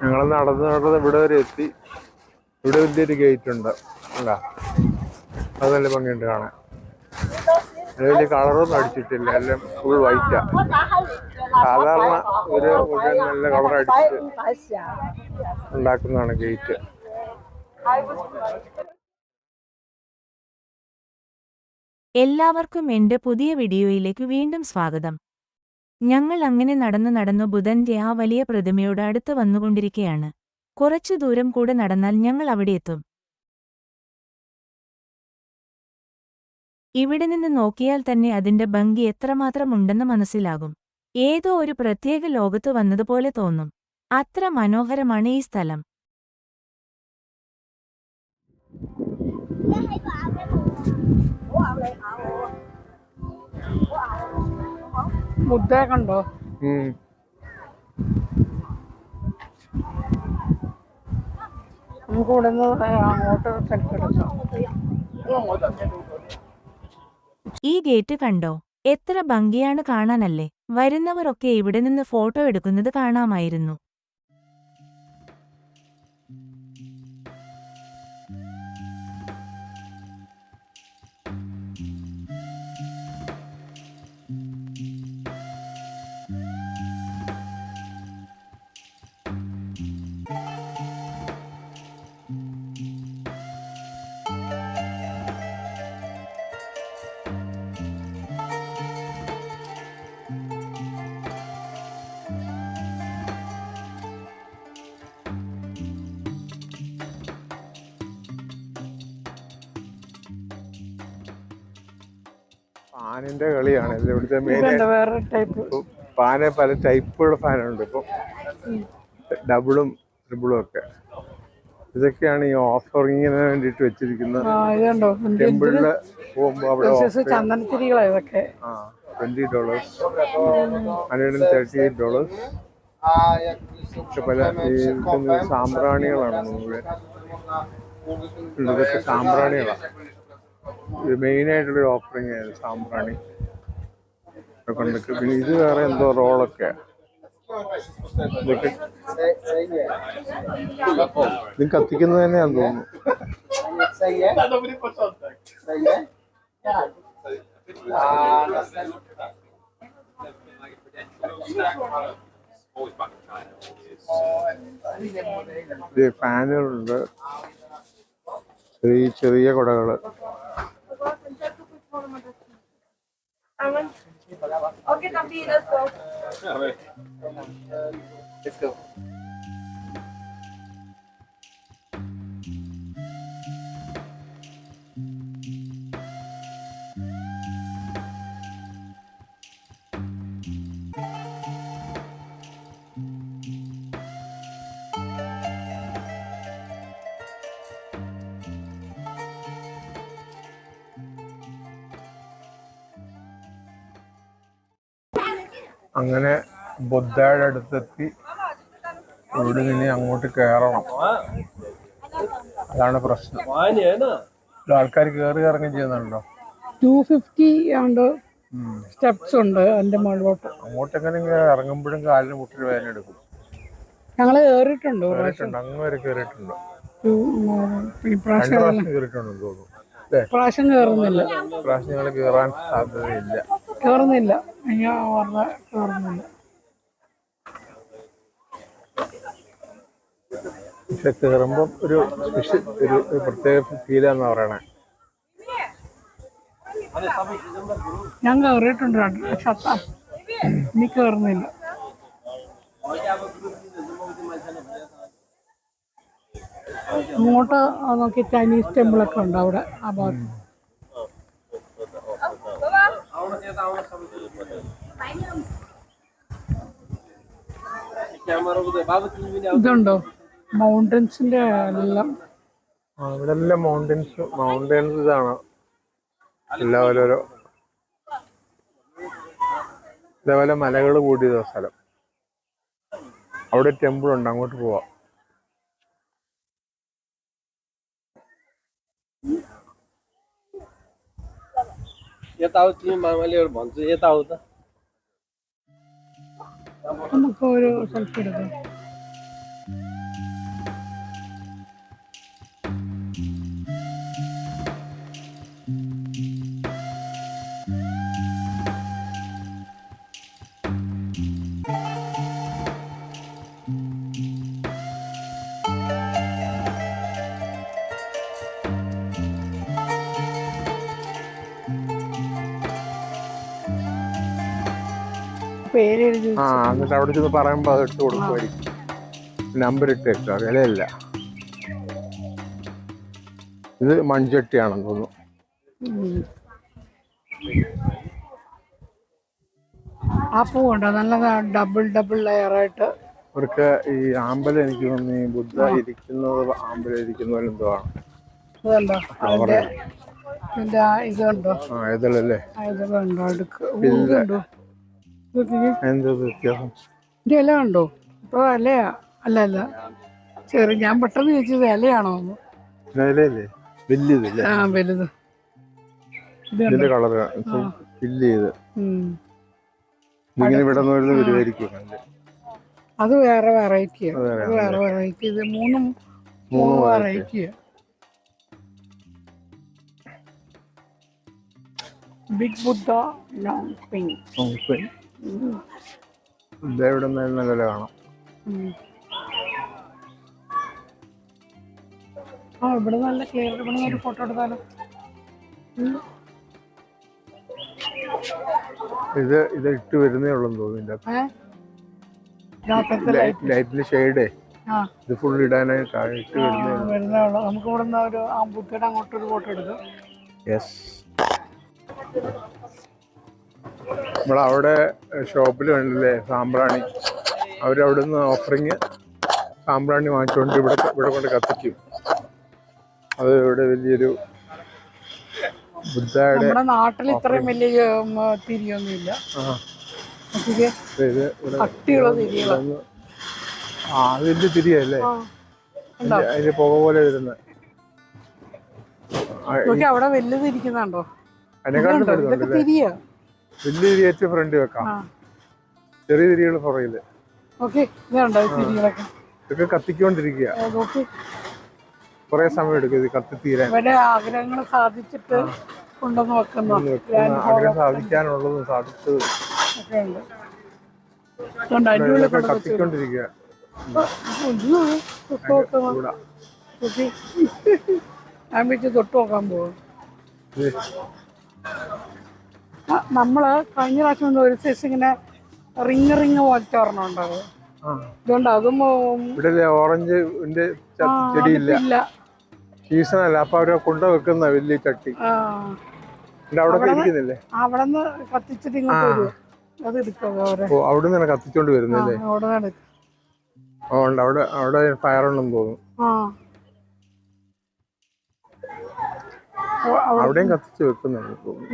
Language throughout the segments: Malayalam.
ഞങ്ങൾ നടന്ന് ഇവിടെ വരെ എത്തി. ഇവിടെ വലിയൊരു ഗേറ്റ് ഉണ്ട്, അല്ല അത് നല്ല ഭംഗിയുണ്ട് കാണാൻ. വലിയ കളറൊന്നും അടിച്ചിട്ടില്ല, എല്ലാം ഫുൾ വൈറ്റാ. സാധാരണ ഒരു മുഴുവൻ നല്ല കളർ അടിച്ച് ഉണ്ടാക്കുന്നതാണ് ഗേറ്റ്. എല്ലാവർക്കും എൻ്റെ പുതിയ വീഡിയോയിലേക്ക് വീണ്ടും സ്വാഗതം. ഞങ്ങൾ അങ്ങനെ നടന്നു ബുധന്റെ ആ വലിയ പ്രതിമയോട് അടുത്ത് വന്നുകൊണ്ടിരിക്കുകയാണ്. കുറച്ചു ദൂരം കൂടെ നടന്നാൽ ഞങ്ങൾ അവിടെ എത്തും. ഇവിടെ നിന്ന് നോക്കിയാൽ തന്നെ അതിന്റെ ഭംഗി എത്രമാത്രം ഉണ്ടെന്ന് മനസ്സിലാകും. ഏതോ ഒരു പ്രത്യേക ലോകത്ത് വന്നതുപോലെ തോന്നും. അത്ര മനോഹരമാണ് ഈ സ്ഥലം. ബുദ്ധയെ കണ്ടോ? നമുക്ക് ഇവിടെ നിന്ന് അങ്ങോട്ട് സെൽഫി എടുക്കാം. ഈ ഗേറ്റ് കണ്ടോ? എത്ര ഭംഗിയാണ് കാണാനല്ലേ. വരുന്നവരൊക്കെ ഇവിടെ നിന്ന് ഫോട്ടോ എടുക്കുന്നത് കാണാമായിരുന്നു. ഫാനിന്റെ കളിയാണ് ഇവിടുത്തെ മെയിൻ. വേറെ ടൈപ്പ് ഫാന് പല ടൈപ്പുള്ള ഫാനുണ്ട്. ഇപ്പം ഡബിളും ട്രിപ്പിളും ഒക്കെ. ഇതൊക്കെയാണ് ഈ ഓഫറിങ്ങിന് വേണ്ടിയിട്ട് വെച്ചിരിക്കുന്നത്. ടെമ്പിളില് പോകുമ്പോ അവിടെ ചന്ദനത്തിരികളാണ് ഇതൊക്കെ. $20, $138. പല സാമ്പ്രാണികളാണ് മുഴുവൻ. ഇതൊക്കെ സാമ്പ്രാണികളാണ്. മെയിനായിട്ടുള്ളൊരു ഓഫറിങ് ആയിരുന്നു സാമ്പ്രാണി. പിന്നെ ഇത് വേറെ എന്തോ റോളൊക്കെ. ഇത് കത്തിക്കുന്നത് തന്നെയാന്ന് തോന്നുന്നു. ഫാനുകളുണ്ട്, ചെറിയ കുടകള്. Okay, Tapi, let's go. Let's go. അങ്ങനെ ബുദ്ധയുടെ അടുത്തെത്തി. ഇവിടെ നിന്ന് അങ്ങോട്ട് കയറണം, അതാണ് പ്രശ്നം. ആൾക്കാർ കയറി ഇറങ്ങി ചെയ്യുന്നുണ്ടോ? 250 ഉണ്ട്, സ്റ്റെപ്സ് ഉണ്ട് അതിന്റെ മുകളിലോട്ട്. അങ്ങോട്ട് എങ്ങനെയെങ്കിലും ഇറങ്ങുമ്പോഴും കാലിന് മുട്ടിന് വേദന എടുക്കും. ഞങ്ങള് കേറിയിട്ടുണ്ട്, അങ്ങ് വരെ കയറിയിട്ടുണ്ടോ? ഇപ്രാവശ്യം കയറിയിട്ടുണ്ടെന്ന് തോന്നുന്നു. പ്രാവശ്യം കയറുന്നില്ല. പ്രാവശ്യം ഞങ്ങൾ കയറാൻ സാധ്യതയില്ല. കേറുന്നില്ല, കേറുന്നില്ല. പക്ഷെ കയറുമ്പം ഒരു സ്പെഷ്യൽ ഒരു പ്രത്യേക ഫീലാന്നാ പറയണേ. ഞാൻ കയറിയിട്ടുണ്ട് 2 ലക്ഷം. ഇനി കയറുന്നില്ല. അങ്ങോട്ട് നോക്കി ചൈനീസ് ടെമ്പിളൊക്കെ ഉണ്ട് അവിടെ ആ ഭാഗത്ത്. ഇതുണ്ടോ മൗണ്ടൻസിന്റെ എല്ലാം? ഇവിടെ എല്ലാം മൗണ്ടൻസ് ഇതാണ്. എല്ലാം ഓരോരോ ഇതേപോലെ മലകൾ കൂടിയ സ്ഥലം. അവിടെ ടെമ്പിൾ ഉണ്ട്, അങ്ങോട്ട് പോവാം. നമുക്ക് ഒരു സെൽഫി എടുക്കാം. പേര് എഴുതി ആ എന്നിട്ട് അവിടെ ചെന്ന് പറയുമ്പോൾ അത് എടുത്ത് കൊടുക്കുമായിരിക്കും. നമ്പർ ഇട്ടേക്കുക, വിലയല്ല. ഇത് മൺചട്ടിയാണെന്ന് തോന്നുന്നു. ഉം. ആ പൂവുണ്ടോ നല്ലതാ, ഡബിൾ ലെയറായിട്ട്. അവർക്ക് ഈ ആമ്പലം എനിക്ക് തോന്നുന്നു ഈ ബുദ്ധ ഇരിക്കുന്നത് ആമ്പലം ഇരിക്കുന്ന പോലെ എന്തോ ആണ്. ഇതുണ്ടോ അതിന്റെ ഇതിന്റെ ഇതുണ്ടോ, ആ ഇതളല്ലേ, ഇതുണ്ടോ അടുക്ക് ഇതുണ്ടോ, എന്തോ വ്യത്യാസം. ഇതിന്റെ ഇല കണ്ടോ? ഇപ്പൊ ഇലയാ? അല്ല ചെറിയ, ഞാൻ പെട്ടെന്ന് ചോദിച്ചത് ഇലയാണോ എന്ന്. ഇലയല്ലേ വലിയതല്ലേ? ആ വലുത്. ഇതിന്റെ കളർ ഫില്ല് ചെയ്ത് ഇതിങ്ങനെ ഇവിടെ നിന്ന് വരുമായിരിക്കും. അത് വേറെ വെറൈറ്റിയാണ്, അത് വേറെ വെറൈറ്റി. ഇത് മൂന്ന് വെറൈറ്റിയാ. ബിഗ് ബുദ്ധ ലോങ് പിങ്. ഇവിടെ നല്ല വില കാണാം. ആ ഇവിടെ നല്ല ക്ലിയർ. ഇവിടെ ഒരു ഫോട്ടോ എടുത്താലോ? ഇത് ഇട്ട് വരുന്നേ ഉള്ളെന്ന് തോന്നുന്നില്ല. രാത്രി ലൈറ്റിന്റെ ഷെയ്ഡേ ആ ഇത് ഫുൾ ഇടാനായിട്ട് ഇട്ട് വരുന്നേ ഉള്ളൂ. നമുക്ക് ഇവിടെ നിന്ന് ഒരു ആ ബുദ്ധയുടെ അങ്ങോട്ടൊരു ഫോട്ടോ എടുക്കാം. യെസ്. നമ്മളവിടെ ഷോപ്പിൽ കണ്ടില്ലേ സാമ്പ്രാണി, അവരവിടെ നിന്ന് ഓഫറിങ് സാമ്പ്രാണി വാങ്ങിച്ചുകൊണ്ട് ഇവിടെ കൊണ്ട് കത്തിക്കും. അത് ഇവിടെ വലിയൊരു ബുദ്ധയുടെ. നമ്മുടെ നാട്ടിൽ ഇത്രയും വലിയ തിരിയൊന്നുമില്ല. കട്ടിയുള്ള തിരികളാണ്. ആ വലിയ തിരിയല്ലേ, അതിന്റെ പുക പോലെ വരുന്നത്. അവിടെ വലുത് ഇരിക്കുന്നുണ്ടോ? അതിനെക്കാട്ടും തിരിയാ. വലിയ തിരി ഏറ്റവും ഫ്രണ്ട് വെക്കാം, ചെറിയ തിരികൾ പുറകില്. ഇതൊക്കെ കത്തിക്കൊണ്ടിരിക്കുക. കുറെ സമയം എടുക്കും ഇത് കത്തിത്തീരാൻ. ആഗ്രഹങ്ങൾ സാധിച്ചിട്ട് കൊണ്ടുവന്ന് വെക്കുന്നു. ആഗ്രഹം സാധിക്കാനുള്ളതും സാധിച്ചതും കത്തിക്കൊണ്ടിരിക്കുക. ഞാൻ വെച്ച് തൊട്ട് നോക്കാൻ പോകും. നമ്മള് കഴിഞ്ഞ പ്രാവശ്യം ഒരു സൈസ് ഇങ്ങനെ റിങ് പോലത്തെ ഒരെണ്ണം ഉണ്ടാവും. ഇതുകൊണ്ട് അതും ഓറഞ്ച് ചെടിയില്ല, സീസൺ അല്ല. അപ്പൊ അവരെ കൊണ്ടു വെക്കുന്ന വലിയ ചട്ടി അവിടെ അവിടെന്ന് കത്തിച്ചിട്ട് ഇങ്ങോട്ട് വരും. അത് എടുക്കും അവിടെ നിന്ന് കത്തിച്ചോണ്ട് വരുന്നല്ലേ. അവിടെ ഫയർ ഉണ്ടെന്ന് തോന്നുന്നു. അവിടെയും കത്തിച്ച് വെക്കുന്നുണ്ട്.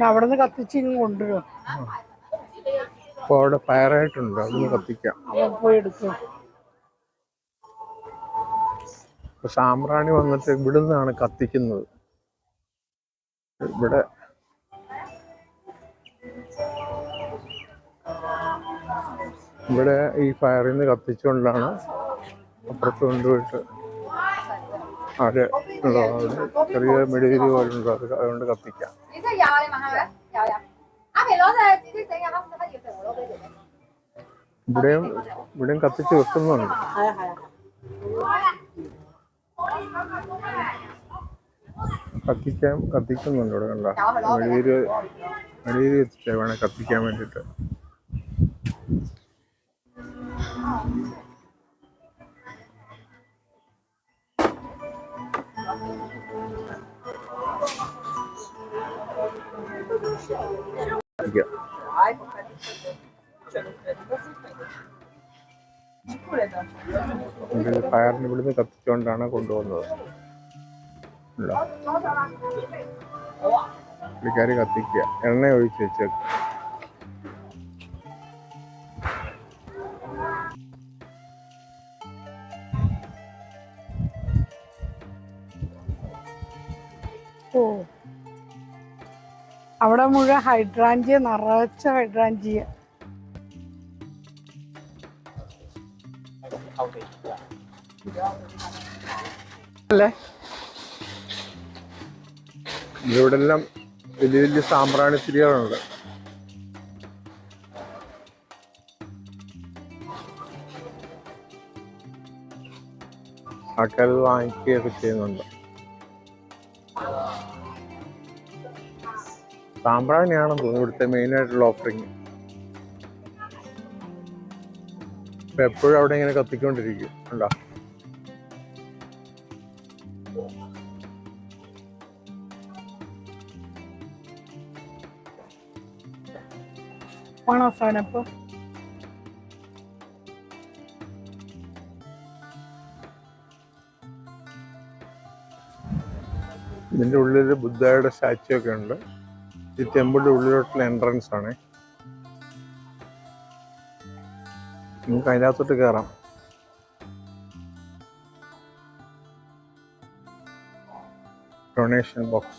അവിടെ നിന്ന് കത്തിച്ച് ഇങ്ങ് കൊണ്ടുവരും. അപ്പൊ അവിടെ ഫയറായിട്ടുണ്ട്, അവിടുന്ന് കത്തിക്കാം. പോയി എടുക്കും. സാമ്പ്രാണി വന്നിട്ട് ഇവിടുന്നാണ് കത്തിക്കുന്നത്. ഇവിടെ ഈ ഫയറിൽ നിന്ന് കത്തിച്ചുകൊണ്ടാണ് അപ്പുറത്ത് കൊണ്ടുപോയിട്ട് അവിടെ ചെറിയ മെഴുകുതിരി പോലെ ഉണ്ട്, അതുകൊണ്ട് കത്തിക്കാം. ഇവിടെയും കത്തിച്ച് വെക്കുന്നുണ്ട്. കത്തിക്കുന്നുണ്ട് ഇവിടെ. കണ്ട മെഴുകുതിരി വെച്ചിട്ട് വേണം കത്തിക്കാൻ വേണ്ടിയിട്ട്. ഫയറിന് ഇവിടുന്ന് കത്തിച്ചുകൊണ്ടാണ് കൊണ്ടുപോകുന്നത്. പുള്ളിക്കാരി കത്തിക്കുക, എണ്ണ ഒഴിച്ച് വെച്ചേക്കും. അവിടെ മുഴുവൻ ഹൈഡ്രാഞ്ചിയ, നിറച്ച ഹൈഡ്രാഞ്ചിയ. അല്ലേ ഇവിടെ എല്ലാം വലിയ വലിയ സാമ്പ്രാണി തിരികളുണ്ട്. ആൾക്കാരത് വാങ്ങിക്കുകയൊക്കെ ചെയ്യുന്നുണ്ട്. സാമ്പ്രാണിയാണെന്ന് തോന്നുന്നു ഇവിടുത്തെ മെയിൻ ആയിട്ടുള്ള ഓഫറിങ്. അപ്പൊ എപ്പോഴും അവിടെ ഇങ്ങനെ കത്തിക്കൊണ്ടിരിക്കും കണ്ടോ. ഓണം അവസാനം ഇപ്പൊ ഇതിന്റെ ഉള്ളിൽ ബുദ്ധയുടെ സ്റ്റാച്ചു ഒക്കെ ഉണ്ട്. ഈ ടെമ്പിളിന്റെ ഉള്ളിലോട്ടുള്ള എൻട്രൻസ് ആണ്. നമുക്ക് അതിനകത്തോട്ട് കയറാം. Donation box.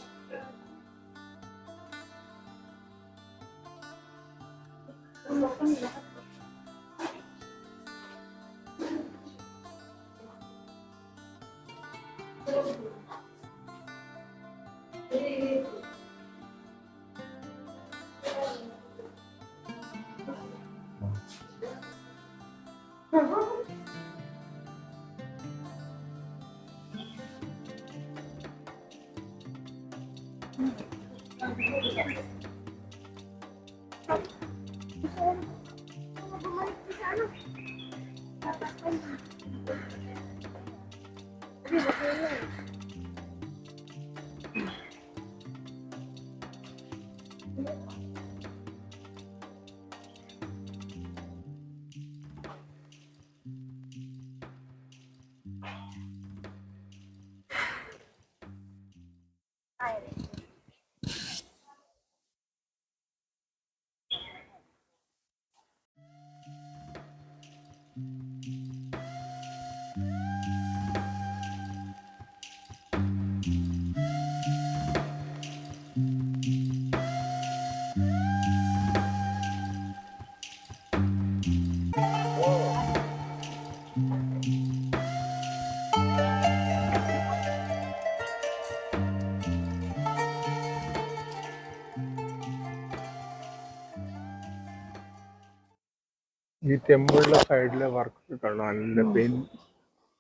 ഈ ടെമ്പിളിന്റെ സൈഡിലെ വർക്ക് കാണാം. നല്ല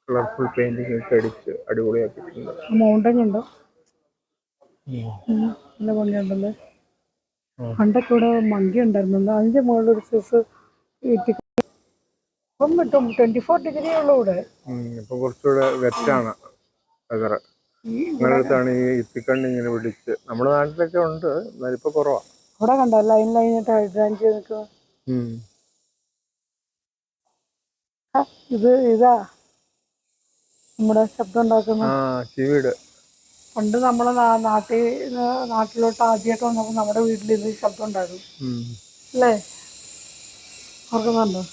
കളർഫുൾ പെയിന്റിംഗ് ഒക്കെ അടിച്ച് അടിപൊളിയാക്കിയിട്ടുണ്ട്. മൗണ്ടൻ ഉണ്ടോ? നല്ല ഭംഗിയുണ്ടല്ലേ. പണ്ടൊക്കെ ഇവിടെ മങ്കി ഉണ്ടായിരുന്നുണ്ട്. അതിന്റെ മുകളിൽ ഒരു സൈസ് ഇപ്പം കിട്ടും. 24 ഡിഗ്രി ഉള്ളൂ ഇവിടെ. ഇപ്പൊ കുറച്ചുകൂടെ വെറ്റാണ് വെതർ. നിങ്ങളുടെ അടുത്താണ് ഈ ഇത്തിക്കണ്ണി ഇങ്ങനെ പിടിച്ച്. നമ്മുടെ നാട്ടിലൊക്കെ ഉണ്ട്, എന്നാലും ഇപ്പൊ കുറവാ. അവിടെ കണ്ടോ ലൈനായിട്ട് ഹൈഡ്രാൻ ചെയ്ത് നിൽക്കുക. ഇതാ നമ്മുടെ ശബ്ദം ഉണ്ടാക്കുന്ന ചീവീട്. പണ്ട് നമ്മളെ നാട്ടിലോട്ട് ആദ്യമായിട്ട് വന്നപ്പോൾ നമ്മുടെ വീട്ടിൽ ഇത് ശബ്ദം ഉണ്ടായിരുന്നു അല്ലേ? ഓർക്കുന്നുണ്ടോ?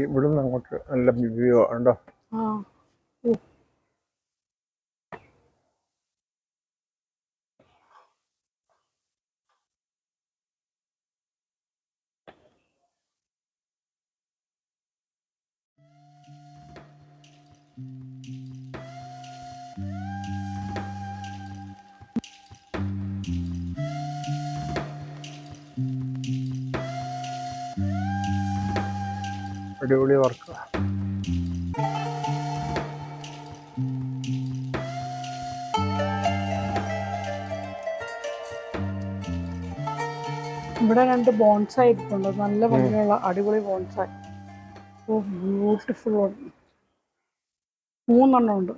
ഇവിടെ നിന്ന് അങ്ങോട്ട് നല്ല വ്യൂ ഉണ്ടോ? അടിപൊളി വർക്ക്. ഇവിടെ 2 ബോൺസായി ഇരിപ്പുണ്ട്. നല്ല ഭംഗിയുള്ള അടിപൊളി ബോൺസായി. ഓ ബ്യൂട്ടിഫുൾ. 3 എണ്ണം ഉണ്ട്.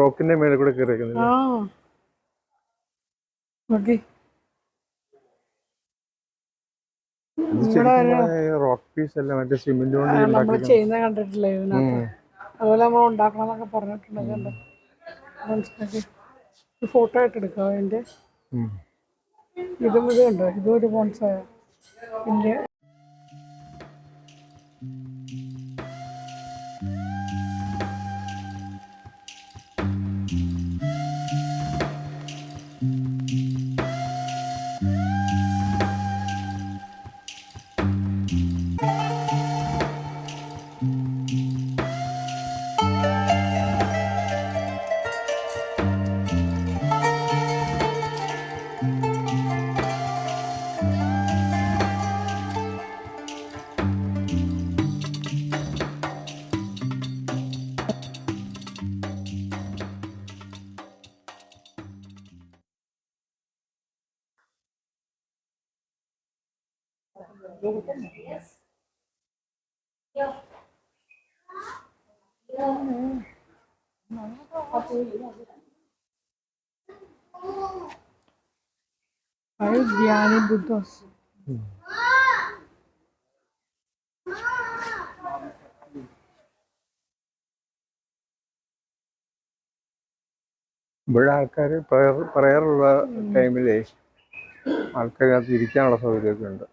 റോക്കിന്റെ മേലെ കൂടെ കയറിയിരിക്കുന്നത്. റോക്ക് പീസ് അല്ല, മറ്റേ സിമെന്റ് കൊണ്ട് നമ്മൾ ചെയ്യുന്ന കണ്ടിട്ടില്ലേ ഇതിനകത്ത്? അതുപോലെ നമ്മൾ ഉണ്ടാക്കണം എന്നൊക്കെ പറഞ്ഞിട്ടുണ്ട്. ഫോട്ടോ ആയിട്ട് എടുക്കാം അതിന്റെ. ഇതും ഇതുണ്ടോ? ഇതും ഒരു ബോൺസായ ഇന്ത്യ. ജ്ഞാനി ബുദ്ധസ്. ഇവിടെ ആൾക്കാർ പറയാറുള്ള ടൈമിലേ ആൾക്കാരകത്ത് ഇരിക്കാനുള്ള സൗകര്യമൊക്കെ ഉണ്ട്.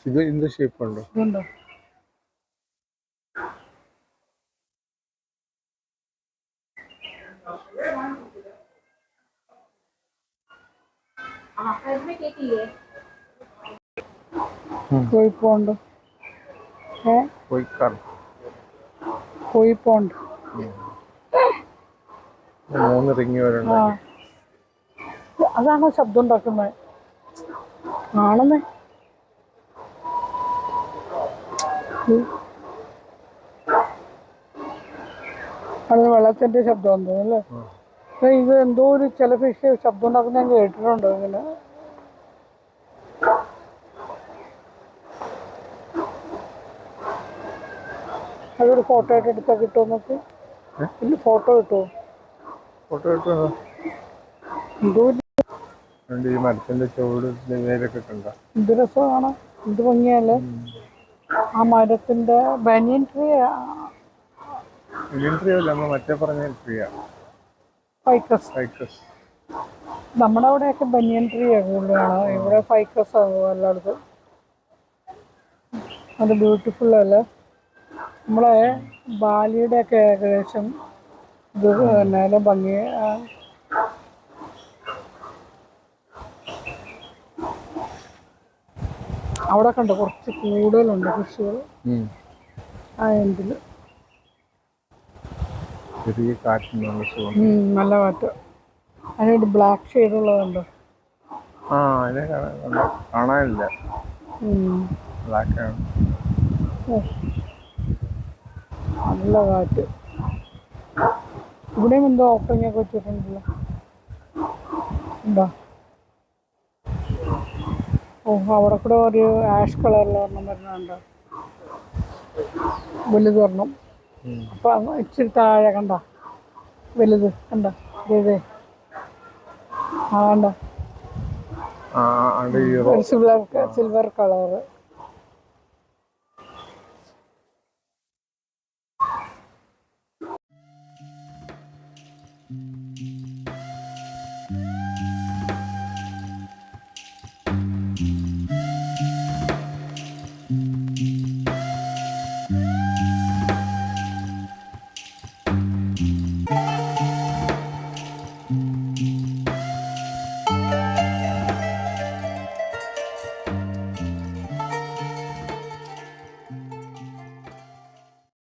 ഇത് എന്ത് ഷേപ്പ് ഉണ്ടോ? ഇതുണ്ടോ? കോഴിപ്പോണ്ട്. കോഴിപ്പോണ്ട് 3 റിങ് വരെ ആ അതാണോ ശബ്ദം ഉണ്ടാക്കുന്നത്? ആണെന്നേ. അത് വെള്ളത്തിന്റെ ശബ്ദം തോന്നുന്നു അല്ലേ? ഇത് എന്തോ ഒരു ചില ഫിഷ് ശബ്ദം ഉണ്ടാക്കുന്ന ഞാൻ കേട്ടിട്ടുണ്ട്. ഇങ്ങനെ അതൊരു ഫോട്ടോ ആയിട്ട് എടുത്താൽ കിട്ടുമോ നമുക്ക്? ഇല്ല, ഫോട്ടോ കിട്ടുമോ? ഫോട്ടോ കിട്ടുമോ? എന്തോ ഈ മരത്തിന്റെ ചുവട് വേരൊക്കെ കണ്ടോ? എന്ത് രസമാണ്, എന്ത് ഭംഗിയല്ലേ ആ മരത്തിന്റെ. ബനിയൻ ട്രീ നമ്മൾ മറ്റേ പറഞ്ഞ ട്രീയാ, ഫൈക്കസ്. നമ്മുടെ അവിടെയൊക്കെ ബനിയൻ ട്രീ കൂടുതലാണ്, ഇവിടെ ഫൈക്കസ് ആകും എല്ലായിടത്തും. അത് ബ്യൂട്ടിഫുൾ അല്ലേ? നമ്മളെ ബാലിയുടെ ഒക്കെ ഏകദേശം ഇത് എന്നാലും ഭംഗി. അവിടെ കണ്ടോ കുറച്ച് കൂടുതലുണ്ട് ഫിഷുകൾ ആ എൻഡിൽ. ചെറിയ കാറ്റുള്ള നല്ല കാറ്റ്. അതിനൊരു ബ്ലാക്ക് ഷെയ്ഡുള്ളതുണ്ട്. അതിനെ കാണാനില്ല, ബ്ലാക്കാണ്. നല്ല കാറ്റ്. ഇവിടെയും എന്തോ ഓഫറിംഗ് ഒക്കെ വെച്ചിട്ടുണ്ടല്ലോ, ഉണ്ടോ? അവിടെ കൂടെ ഒരു ആഷ് കളറിൽ ഒരെണ്ണം വരുന്നുണ്ട്, വലുത് ഒരെണ്ണം. അപ്പം ഇച്ചിരി താഴെ കണ്ട വലുത് കണ്ട, ഇതേ കണ്ട സിൽവർ കളറ്.